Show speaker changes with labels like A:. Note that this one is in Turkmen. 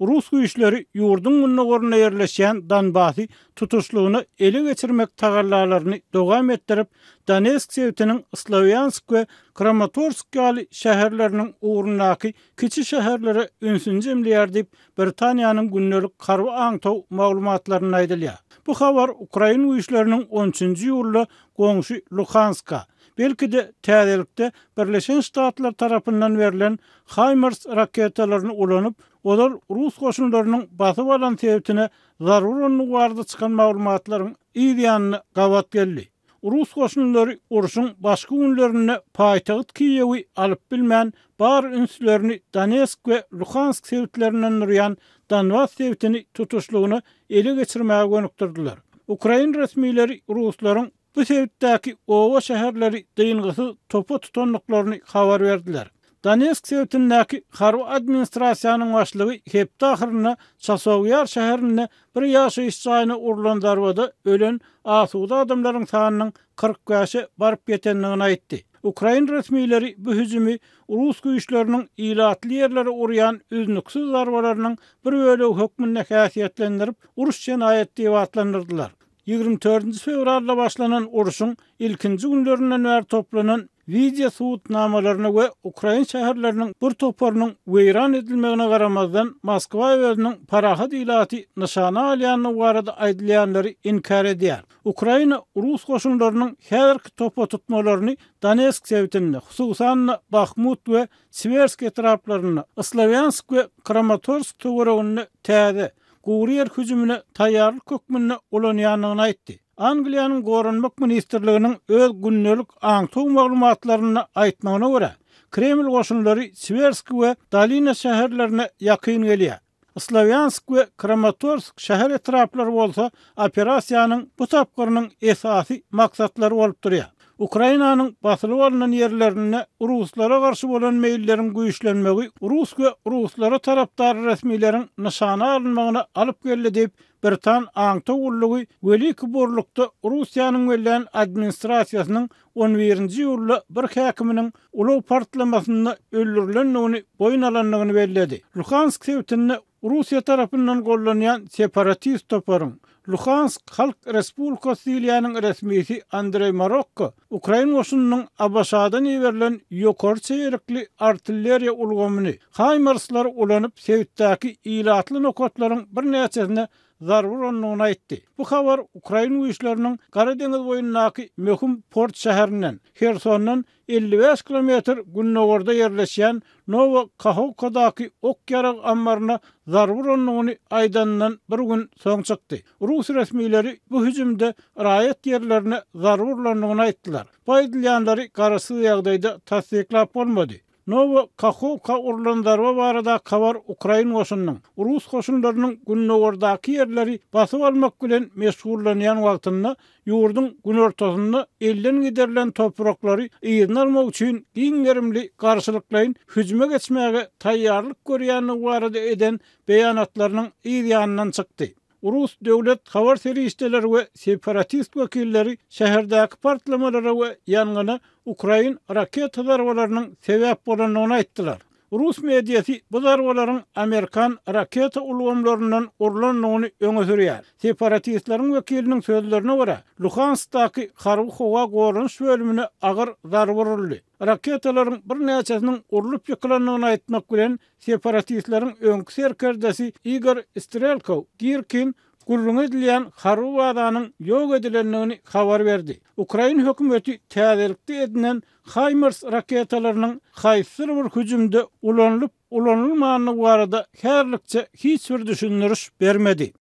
A: Rus güýçleri ýurdun günnägoruna ýerleşýän Donbassy tutuşlugyny ele geçirmek tagarlalaryny dowam etdirip, Donetsk sewtiniň Slavyansk we Kramatorsk ýaly şäherleriniň ugrundaky kiçi şäherlere ünsün jemleýär diýip Britaniýanyň günnelik garby aňtaw maglumatlaryny aýdylýar. Bu habar Ukraina güýçleriniň 13-nji ýylda goňşy Luhanska, belki de täzelikde Birleşen Ştatlar tarapyndan berilen HIMARS raketalaryny ulanyp, olar Rus goşunlarynyň basyp alan sebäpine zarur barada çykan maglumatlaryň ýa-da gawat geldi. Rus goşunlary uruşyň başga günlerine paýtagyt Kiýewi alyp bilmän bar ünslerini Donetsk we Luhansk sebäplerinden nurýan Donbass sebätini tutuşlugyny ele geçirmäge gönükdirdiler. Ukraina resmiýetleri Ruslaryň bu sebäpdäki owa şäherleri dyňgysy topa tutanlyklaryny habar berdiler. Donetsk sebätindäki harby administrasiýanyň başlygy hepde ahyryna Chasovyar şäherine bir ýaşaýyş jaýyna urulan darbada ölen asuda adamlaryň sanynyň 40 baryp ýetendigini aýtdy. Ukraina resmiýetleri bu hüjümi Rus güýçleriniň ilatly ýerlere urýan üznüksiz zarbalarynyň bir bölegi hökmünde häsiýetlendirip, uruş cenayet diýip adlandyrdylar. 24 fevralda başlanan uruşun ilkinci günlerinden beri toplanan video suwutnamalaryna we Ukraina şäherleriniň bir toparynyň weýran edilmegine garamazdan Moskwa özüniň parahat ilaty nyşana alýanyny barada aýdylýanlary inkar edýär. Ukraina Rus goşunlarynyň häzirki topa tutmalaryny Donetsk sebätinde, hususan Bakhmut we Siversk etraplaryny, Slavyansk we Kramatorsk töweregiňi täze Guriyer hüjümüne taýýarlyk hökmünde ulanýanyny aýtdy. Angliýanyň Gorunmak ministrliginiň öz günnelik aňtaw maglumatlaryny aýtmagyna görä, Kreml goşunlary Siversk we Dalina şäherlerine ýakyn gelýär. Slavyansk we Kramatorsk şäher etraplary bolsa operasiýanyň bu tapgyrynyň esasy maksatlary bolup durýar. Ukrainanyň basylyp alynan ýerlerine Ruslara garşy bolan meýilleriň güýçlenmegi Rus we Ruslara tarapdary resmiýetlerin nyşana alynmagyna alyp geldi diýip Britan aňtaw ullugy weliki borlukda Russiýanyň welän administrasiýasynyň 11-nji ýylda bir häkiminiň uluw partlamasyny öldürilendigini boyun alanlygyny belledi. Luhansk sebätini Russiýa tarapyndan gollanýan separatist toparyň Luhansk Halk Respublikasy diýilýäniň resmisi Andrey Marokko, Ukraina goşunynyň Abaşadan ýeberilen ýokary çeýrekli artilleriýa ulgamyny HIMARSlar ulanyp sebäpdäki ilatly nokatlaryň bir näçesine zarur onluğuna aýtdy. Bu habar Ukraina güýçleriniň Gara deňiz boýundaky möhüm port şäherinden, Hersondan 55 kilometr günnägorda ýerleşýän Novokakhovkadaky ok ýarag ambaryna zarur onluğuny aýdandan bir gün soň çykdy. Rus resmiýetleri bu hüjümde raýat ýerlerine zarurlandygyny aýtdylar. Bu aýdylýanlary garasy ýagdaýda tasdiklap bolmady. Novokakhovka urulan darba barada habar Ukraina goşunynyň Rus goşunlarynyň günnägordaky ýerleri basyp almak bilen meşgullanýan wagtynda ýurdun gün ortasynda elden giderilen topraklary ýygyny almak üçin giňerimli garşylyklaryň hüjüme geçmäge taýýarlyk görýäni barada eden beýanatlarynyň ýanyndan çykdy. Rus döwlet habar serişdeleri we separatist wekilleri şäherdäki partlamalara we ýangyna Ukraina raket zarbalarynyň sebäp bolanyny aýtdylar. Rus mediýasy bu zarbalaryň Amerikan raketa ulgamlaryndan urulanyny öňe sürýär. Separatistleriň wekiliniň sözlerine görä, Luhanskdaky harby howa gorunç bölümine agyr zarba uruldy. Raketalaryň bir näçesiniň urulup ýykylandygyny aýtmak bilen separatistleriň öňkü serkerdesi Igor Strelkov Girkin gurrun edilýän harby badanyň ýok edilendigini habar berdi. Ukraina hökümeti täzelikde edilen HIMARS raketalarynyň haýsy bir hüjümde ulanylmanyny barada herlikçe hiç bir düşündürüş bermedi.